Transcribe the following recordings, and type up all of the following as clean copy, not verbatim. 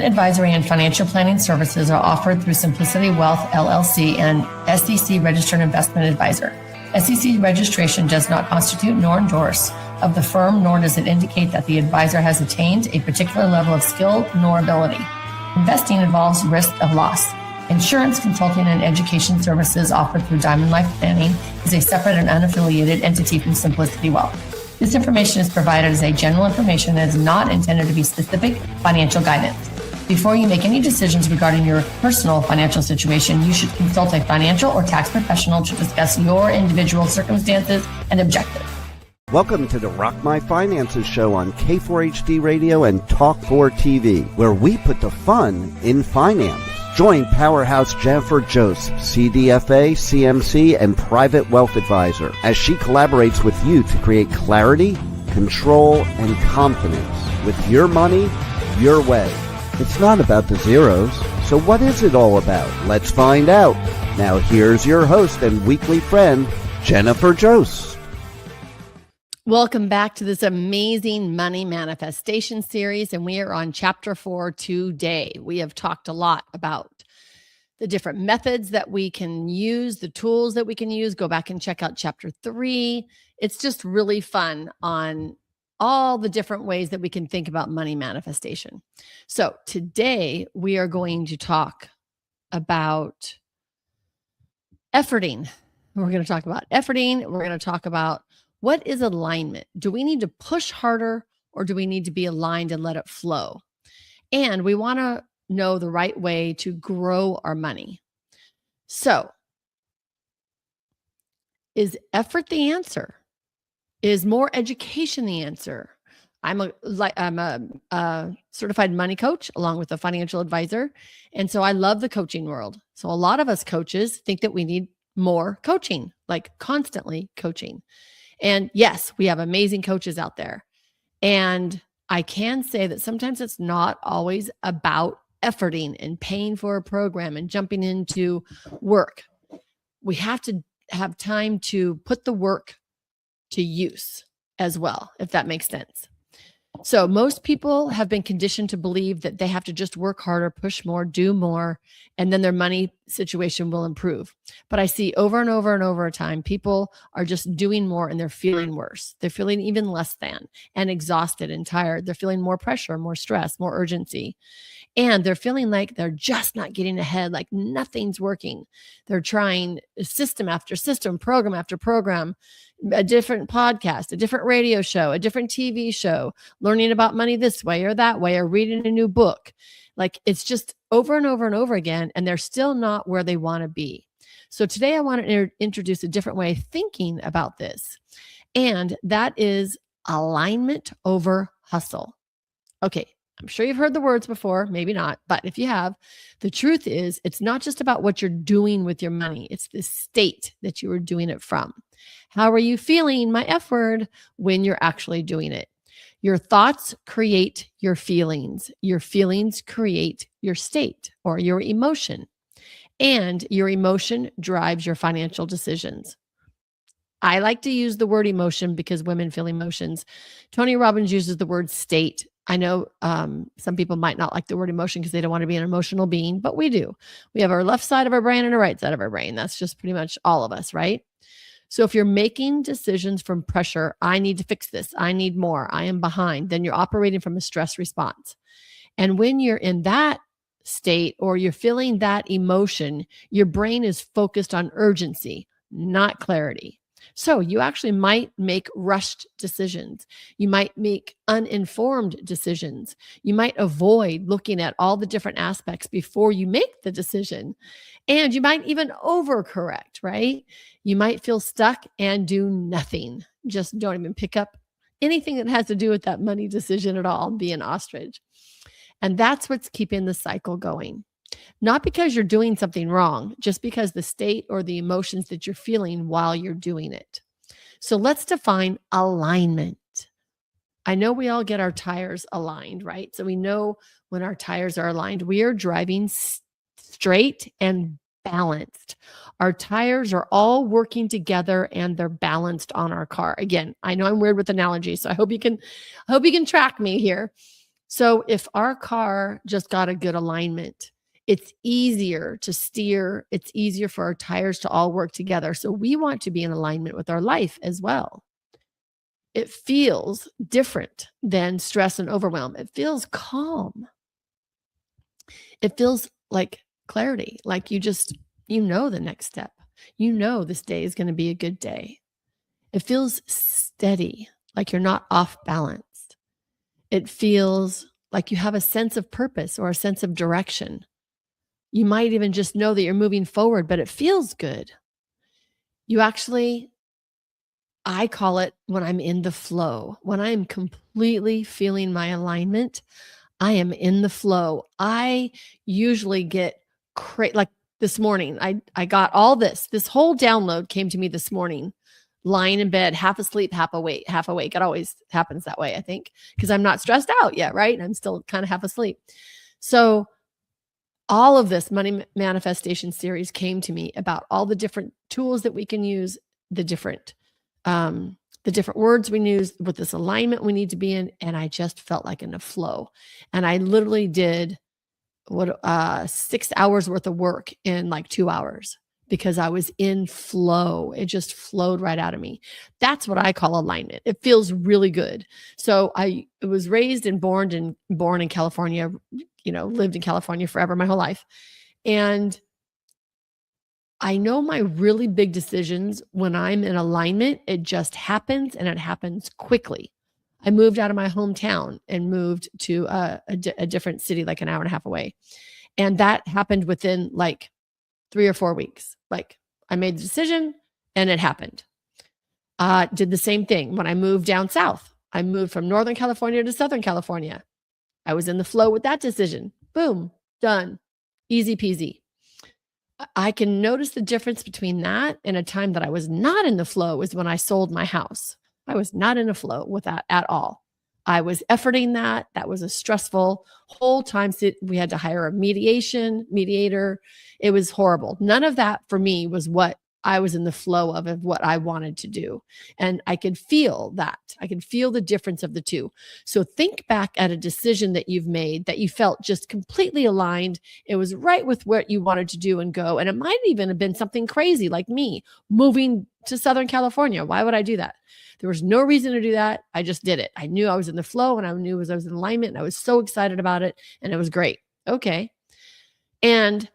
Investment advisory and financial planning services are offered through Simplicity Wealth, LLC, and SEC Registered Investment Advisor. SEC registration does not constitute nor endorse of the firm, nor does it indicate that the advisor has attained a particular level of skill nor ability. Investing involves risk of loss. Insurance, consulting, and education services offered through Diamond Life Planning is a separate and unaffiliated entity from Simplicity Wealth. This information is provided as a general information and is not intended to be specific financial guidance. Before you make any decisions regarding your personal financial situation, you should consult a financial or tax professional to discuss your individual circumstances and objectives. Welcome to the Rock My Finances show on K4HD Radio and Talk4 TV, where we put the fun in finance. Join Powerhouse Jennifer Joseph, CDFA, CMC, and Private Wealth Advisor, as she collaborates with you to create clarity, control, and confidence with your money, your way. It's not about the zeros, so what is it all about? Let's find out. Now here's your host and weekly friend, Jennifer Joseph. Welcome back to this amazing money manifestation series, and we are on chapter 4 today. We have talked a lot about the different methods that we can use, the tools that we can use. Go back and check out chapter 3. It's just really fun on all the different ways that we can think about money manifestation. So today we are going to talk about efforting. We're going to talk about efforting. We're going to talk about what is alignment. Do we need to push harder, or do we need to be aligned and let it flow? And we want to know the right way to grow our money. So, is effort the answer? Is more education the answer? I'm a certified money coach along with a financial advisor. And so I love the coaching world. So a lot of us coaches think that we need more coaching, like constantly coaching. And yes, we have amazing coaches out there. And I can say that sometimes it's not always about efforting and paying for a program and jumping into work. We have to have time to put the work to use as well, if that makes sense. So most people have been conditioned to believe that they have to just work harder, push more, do more, and then their money situation will improve. But I see over and over and over time, people are just doing more and they're feeling worse. They're feeling even less than and exhausted and tired. They're feeling more pressure, more stress, more urgency. And they're feeling like they're just not getting ahead, like nothing's working. They're trying system after system, program after program, a different podcast, a different radio show, a different TV show, learning about money this way or that way, or reading a new book. Like it's just over and over and over again, and they're still not where they want to be. So today I want to introduce a different way of thinking about this. And that is alignment over hustle. Okay. I'm sure you've heard the words before, maybe not, but if you have, the truth is it's not just about what you're doing with your money. It's the state that you are doing it from. How are you feeling, my F word, when you're actually doing it? Your thoughts create your feelings. Your feelings create your state or your emotion. And your emotion drives your financial decisions. I like to use the word emotion because women feel emotions. Tony Robbins uses the word state. I know some people might not like the word emotion because they don't want to be an emotional being, but we do. We have our left side of our brain and a right side of our brain. That's just pretty much all of us, right? So if you're making decisions from pressure, I need to fix this, I need more, I am behind, then you're operating from a stress response. And when you're in that state or you're feeling that emotion, your brain is focused on urgency, not clarity. So you actually might make rushed decisions. You might make uninformed decisions. You might avoid looking at all the different aspects before you make the decision. And you might even overcorrect, right? You might feel stuck and do nothing. Just don't even pick up anything that has to do with that money decision at all and be an ostrich. And that's what's keeping the cycle going. Not because you're doing something wrong, just because the state or the emotions that you're feeling while you're doing it. So let's define alignment. I know we all get our tires aligned, right? So we know when our tires are aligned, we are driving straight and balanced. Our tires are all working together and they're balanced on our car. Again, I know I'm weird with analogies, so I hope you can track me here. So if our car just got a good alignment, it's easier to steer. It's easier for our tires to all work together. So we want to be in alignment with our life as well. It feels different than stress and overwhelm. It feels calm. It feels like clarity, like you know the next step. You know this day is going to be a good day. It feels steady, like you're not off balance. It feels like you have a sense of purpose or a sense of direction. You might even just know that you're moving forward, but it feels good. You actually, I call it when I'm in the flow, when I'm completely feeling my alignment, I am in the flow. I usually get like this morning, I got all this whole download came to me this morning, lying in bed, half asleep, half awake. It always happens that way, I think, because I'm not stressed out yet, right? I'm still kind of half asleep. So all of this money manifestation series came to me about all the different tools that we can use, the different words we use with this alignment we need to be in. And I just felt like in a flow. And I literally did 6 hours worth of work in like 2 hours because I was in flow. It just flowed right out of me. That's what I call alignment. It feels really good. So I was raised and born in California, lived in California forever, my whole life. And I know my really big decisions, when I'm in alignment, it just happens, and it happens quickly. I moved out of my hometown and moved to a different city, like an hour and a half away. And that happened within like 3 or 4 weeks. Like I made the decision and it happened. Did the same thing when I moved down south. I moved from Northern California to Southern California. I was in the flow with that decision. Boom, done. Easy peasy. I can notice the difference between that and a time that I was not in the flow is when I sold my house. I was not in a flow with that at all. I was efforting that. That was a stressful whole time. We had to hire a mediator. It was horrible. None of that for me was what I was in the flow of what I wanted to do. And I could feel that. I could feel the difference of the two. So think back at a decision that you've made that you felt just completely aligned. It was right with what you wanted to do and go. And it might even have been something crazy like me moving to Southern California. Why would I do that? There was no reason to do that. I just did it. I knew I was in the flow, and I knew I was in alignment, and I was so excited about it, and it was great. Okay. And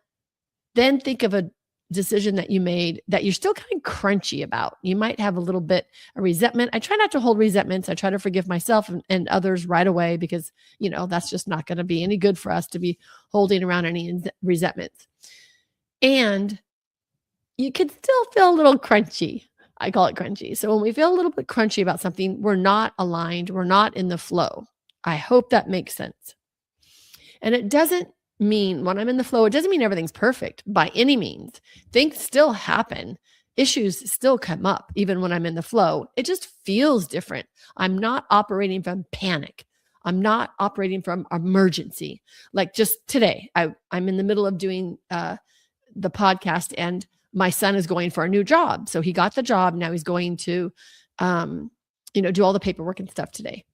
then think of a decision that you made that you're still kind of crunchy about. You might have a little bit of resentment. I try not to hold resentments. I try to forgive myself and others right away because, that's just not going to be any good for us to be holding around any resentments. And you can still feel a little crunchy. I call it crunchy. So when we feel a little bit crunchy about something, we're not aligned. We're not in the flow. I hope that makes sense. And it doesn't mean when I'm in the flow, it doesn't mean everything's perfect by any means. Things still happen. Issues still come up even when I'm in the flow. It just feels different. I'm not operating from panic. I'm not operating from emergency. Like just today, I'm in the middle of doing the podcast, and my son is going for a new job. So he got the job. Now he's going to, do all the paperwork and stuff today.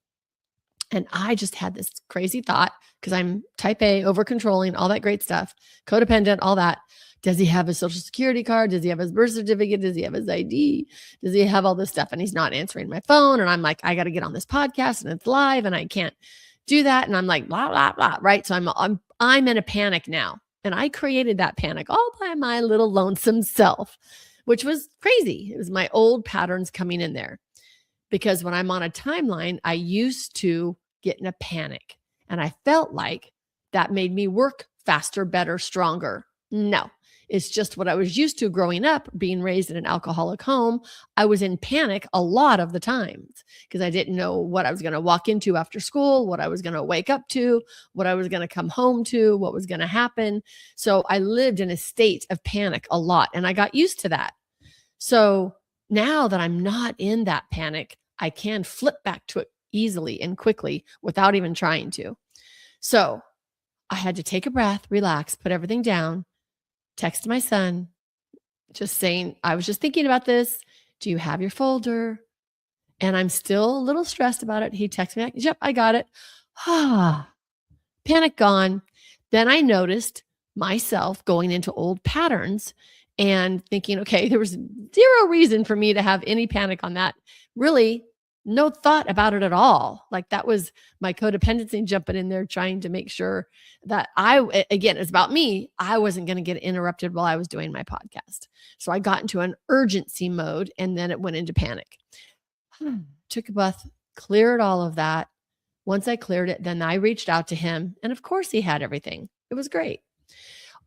And I just had this crazy thought because I'm type A, over controlling, all that great stuff, codependent, all that. Does he have his social security card? Does he have his birth certificate? Does he have his ID? Does he have all this stuff? And he's not answering my phone. And I'm like, I got to get on this podcast and it's live and I can't do that. And I'm like, blah, blah, blah. Right. So I'm in a panic now. And I created that panic all by my little lonesome self, which was crazy. It was my old patterns coming in there. Because when I'm on a timeline, I used to get in a panic. And I felt like that made me work faster, better, stronger. No, it's just what I was used to growing up, being raised in an alcoholic home. I was in panic a lot of the times because I didn't know what I was going to walk into after school, what I was going to wake up to, what I was going to come home to, what was going to happen. So I lived in a state of panic a lot, and I got used to that. So now that I'm not in that panic, I can flip back to it easily and quickly without even trying to. So I had to take a breath, relax, put everything down, text my son, just saying, I was just thinking about this. Do you have your folder? And I'm still a little stressed about it. He texted me, yep, I got it. Panic gone. Then I noticed myself going into old patterns and thinking, okay, there was zero reason for me to have any panic on that. Really, no thought about it at all. Like that was my codependency jumping in there, trying to make sure that again, it's about me. I wasn't going to get interrupted while I was doing my podcast. So I got into an urgency mode and then it went into panic. Took a breath, cleared all of that. Once I cleared it, then I reached out to him. And of course, he had everything. It was great.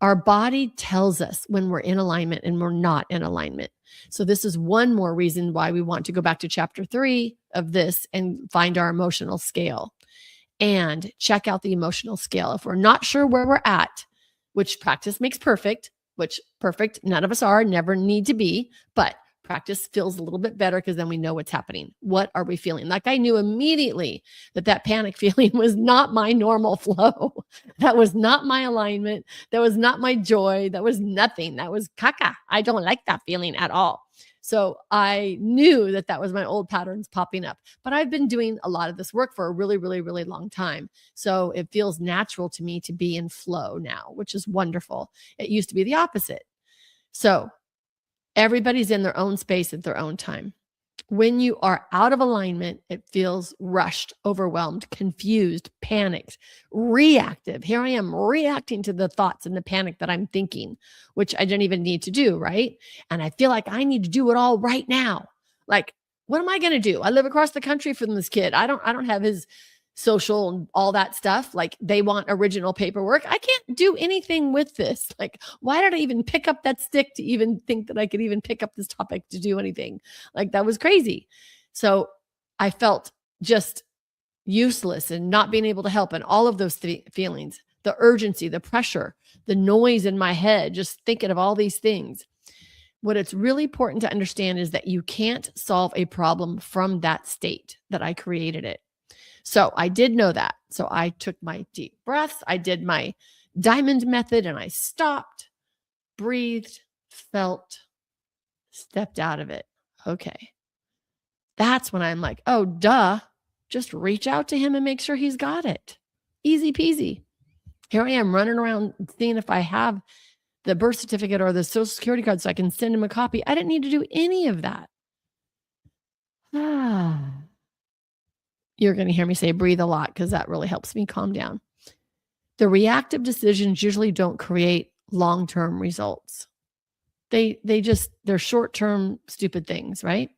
Our body tells us when we're in alignment and we're not in alignment. So this is one more reason why we want to go back to chapter 3 of this and find our emotional scale and check out the emotional scale. If we're not sure where we're at, which practice makes perfect, which perfect none of us are, never need to be, but practice feels a little bit better because then we know what's happening. What are we feeling? Like I knew immediately that panic feeling was not my normal flow. That was not my alignment. That was not my joy. That was nothing. That was caca. I don't like that feeling at all. So I knew that was my old patterns popping up. But I've been doing a lot of this work for a really, really, really long time. So it feels natural to me to be in flow now, which is wonderful. It used to be the opposite. So everybody's in their own space at their own time. When you are out of alignment, it feels rushed, overwhelmed, confused, panicked, reactive. Here I am reacting to the thoughts and the panic that I'm thinking, which I don't even need to do, right? And I feel like I need to do it all right now. Like, what am I going to do? I live across the country from this kid. I don't have his social and all that stuff. Like they want original paperwork. I can't do anything with this. Like, why did I even pick up that stick to even think that I could even pick up this topic to do anything? Like that was crazy. So I felt just useless and not being able to help and all of those feelings, the urgency, the pressure, the noise in my head, just thinking of all these things. What it's really important to understand is that you can't solve a problem from that state that I created it. So I did know that. So I took my deep breaths. I did my diamond method and I stopped, breathed, felt, stepped out of it. Okay. That's when I'm like, oh, duh. Just reach out to him and make sure he's got it. Easy peasy. Here I am running around seeing if I have the birth certificate or the social security card so I can send him a copy. I didn't need to do any of that. You're going to hear me say breathe a lot because that really helps me calm down. The reactive decisions usually don't create long-term results. They're short-term stupid things, right?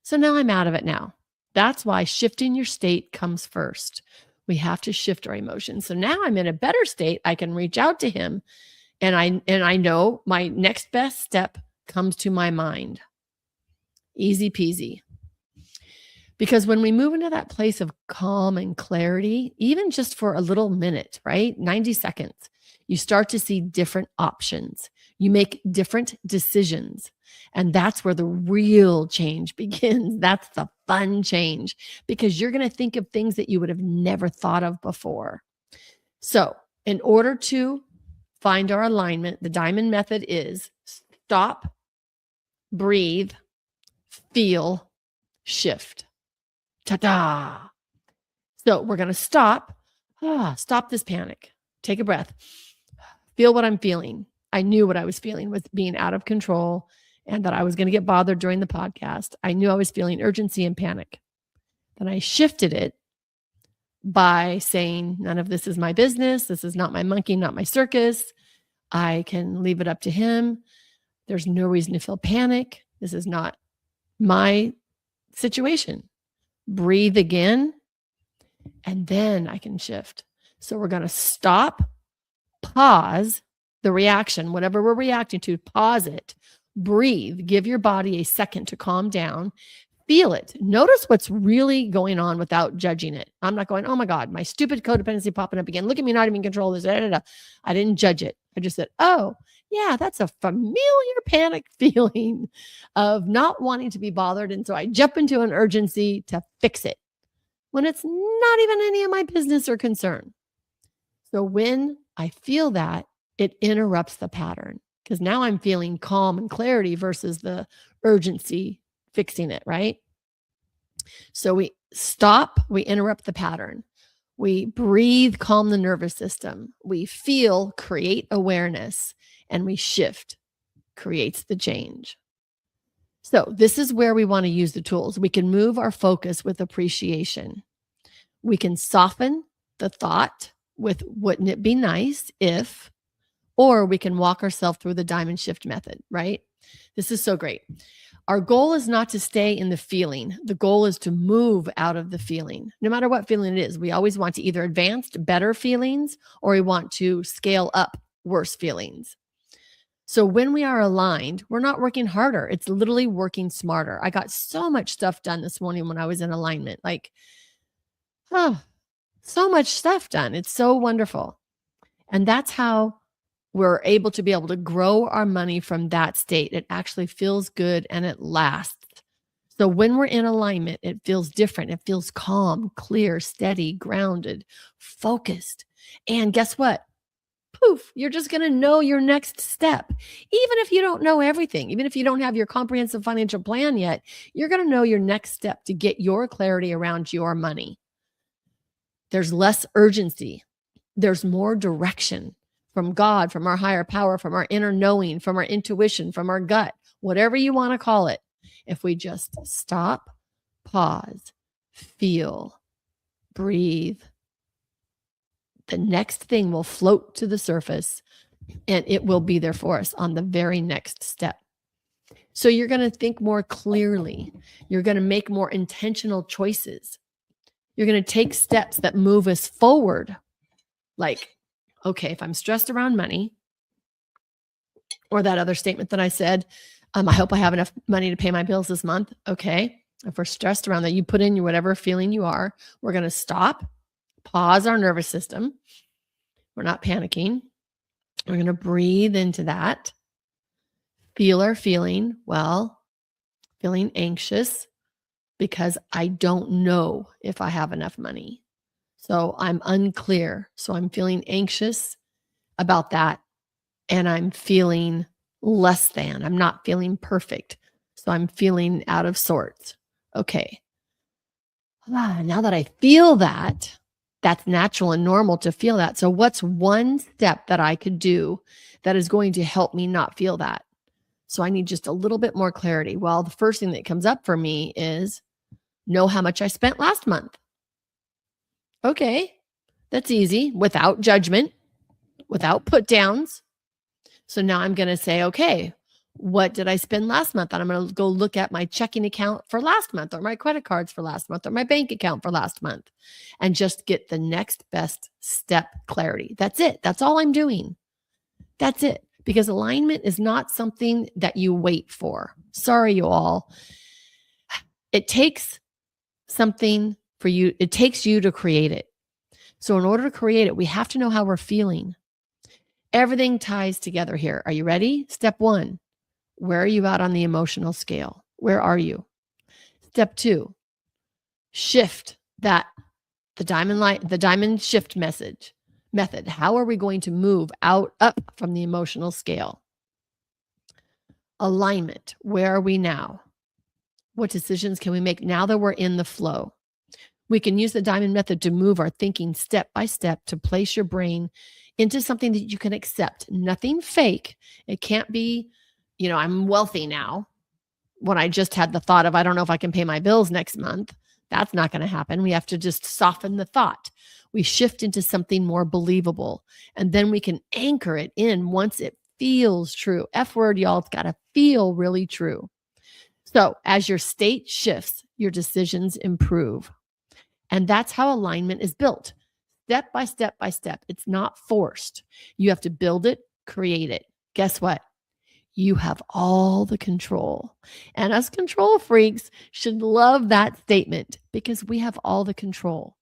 So now I'm out of it now. That's why shifting your state comes first. We have to shift our emotions. So now I'm in a better state. I can reach out to him and I know my next best step comes to my mind. Easy peasy. Because when we move into that place of calm and clarity, even just for a little minute, right? 90 seconds, you start to see different options. You make different decisions. And that's where the real change begins. That's the fun change because you're going to think of things that you would have never thought of before. So in order to find our alignment, the diamond method is stop, breathe, feel, shift. Ta-da. So we're going to stop this panic. Take a breath. Feel what I'm feeling. I knew what I was feeling was being out of control and that I was going to get bothered during the podcast. I knew I was feeling urgency and panic. Then I shifted it by saying, none of this is my business. This is not my monkey, not my circus. I can leave it up to him. There's no reason to feel panic. This is not my situation. Breathe again, and then I can shift. So we're going to stop, pause the reaction, whatever we're reacting to, pause it, breathe, give your body a second to calm down, feel it. Notice what's really going on without judging it. I'm not going, oh my God, my stupid codependency popping up again. Look at me not even control this. I didn't judge it. I just said, oh, yeah, that's a familiar panic feeling of not wanting to be bothered. And so I jump into an urgency to fix it when it's not even any of my business or concern. So when I feel that, it interrupts the pattern because now I'm feeling calm and clarity versus the urgency fixing it, right? So we stop, we interrupt the pattern. We breathe, calm the nervous system. We feel, create awareness, and we shift, creates the change. So this is where we want to use the tools. We can move our focus with appreciation. We can soften the thought with wouldn't it be nice if, or we can walk ourselves through the diamond shift method, right? This is so great. Our goal is not to stay in the feeling. The goal is to move out of the feeling. No matter what feeling it is, we always want to either advance to better feelings or we want to scale up worse feelings. So when we are aligned, we're not working harder. It's literally working smarter. I got so much stuff done this morning when I was in alignment. Like, so much stuff done. It's so wonderful. And that's how we're able to grow our money from that state. It actually feels good and it lasts. So when we're in alignment, it feels different. It feels calm, clear, steady, grounded, focused. And guess what? Poof, you're just going to know your next step. Even if you don't know everything, even if you don't have your comprehensive financial plan yet, you're going to know your next step to get your clarity around your money. There's less urgency. There's more direction from God, from our higher power, from our inner knowing, from our intuition, from our gut, whatever you want to call it. If we just stop, pause, feel, breathe, the next thing will float to the surface and it will be there for us on the very next step. So you're going to think more clearly. You're going to make more intentional choices. You're going to take steps that move us forward. Like, okay, if I'm stressed around money, or that other statement that I said, I hope I have enough money to pay my bills this month. Okay. If we're stressed around that, you put in your whatever feeling you are, we're going to stop, pause our nervous system. We're not panicking. We're going to breathe into that. Feel our feeling. Well, feeling anxious because I don't know if I have enough money. So I'm unclear. So I'm feeling anxious about that. And I'm feeling less than. I'm not feeling perfect. So I'm feeling out of sorts. Okay. Now that I feel that, that's natural and normal to feel that. So what's one step that I could do that is going to help me not feel that? So I need just a little bit more clarity. Well, the first thing that comes up for me is know how much I spent last month. Okay, that's easy, without judgment, without put downs. So now I'm going to say, okay, what did I spend last month? And I'm going to go look at my checking account for last month, or my credit cards for last month, or my bank account for last month, and just get the next best step clarity. That's it. That's all I'm doing. That's it. Because alignment is not something that you wait for. Sorry, you all. It takes something for you. It takes you to create it. So in order to create it, we have to know how we're feeling. Everything ties together here. Are you ready? Step 1, where are you at on the emotional scale? Where are you? Step 2, shift the diamond shift method. How are we going to move up from the emotional scale? Alignment. Where are we now? What decisions can we make now that we're in the flow? We can use the diamond method to move our thinking step by step to place your brain into something that you can accept. Nothing fake. It can't be, I'm wealthy now when I just had the thought of, I don't know if I can pay my bills next month. That's not going to happen. We have to just soften the thought. We shift into something more believable, and then we can anchor it in once it feels true. F word, y'all. It's got to feel really true. So as your state shifts, your decisions improve. And that's how alignment is built. Step by step by step. It's not forced. You have to build it, create it. Guess what? You have all the control. And us control freaks should love that statement because we have all the control.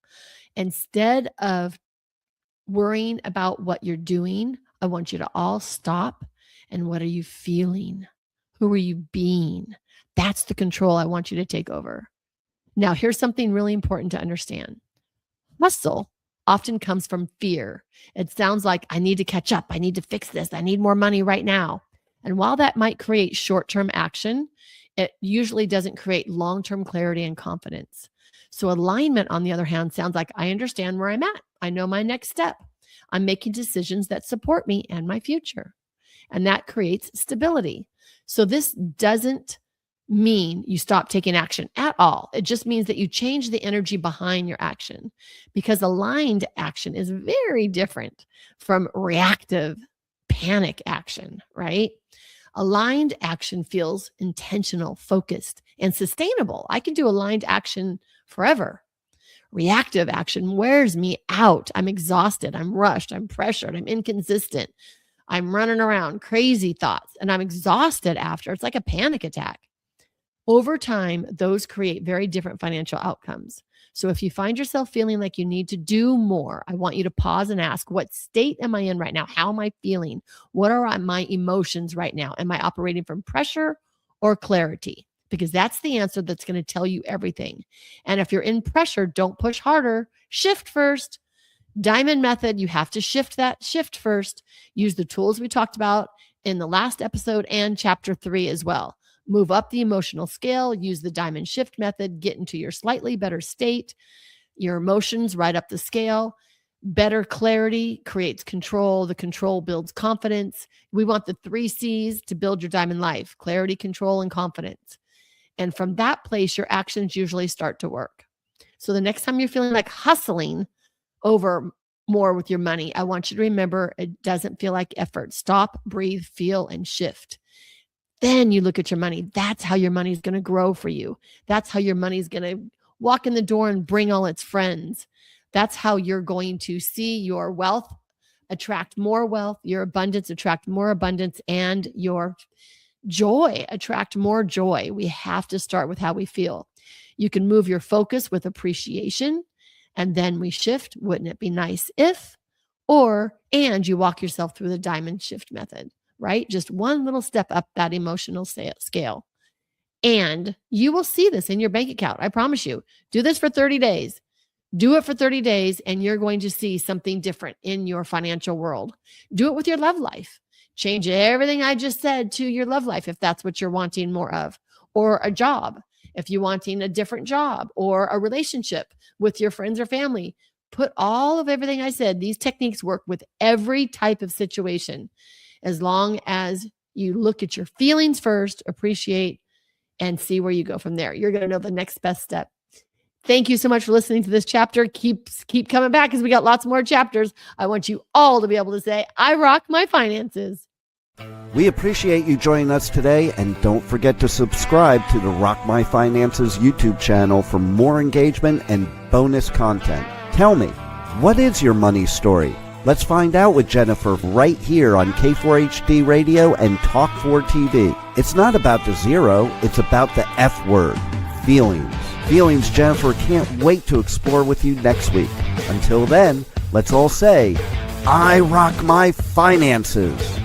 Instead of worrying about what you're doing, I want you to all stop. And what are you feeling? Who are you being? That's the control I want you to take over. Now, here's something really important to understand. Hustle often comes from fear. It sounds like I need to catch up. I need to fix this. I need more money right now. And while that might create short-term action, it usually doesn't create long-term clarity and confidence. So alignment, on the other hand, sounds like I understand where I'm at. I know my next step. I'm making decisions that support me and my future. And that creates stability. So this doesn't mean you stop taking action at all. It just means that you change the energy behind your action, because aligned action is very different from reactive panic action, right? Aligned action feels intentional, focused, and sustainable. I can do aligned action forever. Reactive action wears me out. I'm exhausted. I'm rushed. I'm pressured. I'm inconsistent. I'm running around, crazy thoughts, and I'm exhausted after. It's like a panic attack. Over time, those create very different financial outcomes. So if you find yourself feeling like you need to do more, I want you to pause and ask, what state am I in right now? How am I feeling? What are my emotions right now? Am I operating from pressure or clarity? Because that's the answer that's going to tell you everything. And if you're in pressure, don't push harder. Shift first. Diamond method, you have to shift first. Use the tools we talked about in the last episode and chapter 3 as well. Move up the emotional scale, use the diamond shift method, get into your slightly better state, your emotions right up the scale. Better clarity creates control. The control builds confidence. We want the 3 C's to build your diamond life: clarity, control, and confidence. And from that place, your actions usually start to work. So the next time you're feeling like hustling over more with your money, I want you to remember it doesn't feel like effort. Stop, breathe, feel, and shift. Then you look at your money. That's how your money is going to grow for you. That's how your money is going to walk in the door and bring all its friends. That's how you're going to see your wealth attract more wealth, your abundance attract more abundance, and your joy attract more joy. We have to start with how we feel. You can move your focus with appreciation, and then we shift. Wouldn't it be nice if? And you walk yourself through the diamond shift method. Right? Just one little step up that emotional scale. And you will see this in your bank account. I promise you. Do this for 30 days. Do it for 30 days, and you're going to see something different in your financial world. Do it with your love life. Change everything I just said to your love life if that's what you're wanting more of, or a job if you're wanting a different job, or a relationship with your friends or family. Put all of everything I said. These techniques work with every type of situation. As long as you look at your feelings first, appreciate, and see where you go from there. You're going to know the next best step. Thank you so much for listening to this chapter. Keep coming back because we got lots more chapters. I want you all to be able to say, I rock my finances. We appreciate you joining us today, and don't forget to subscribe to the Rock My Finances YouTube channel for more engagement and bonus content. Tell me, what is your money story? Let's find out with Jennifer right here on K4HD Radio and Talk4 TV. It's not about the zero, it's about the F word, feelings. Feelings Jennifer can't wait to explore with you next week. Until then, let's all say, I rock my finances.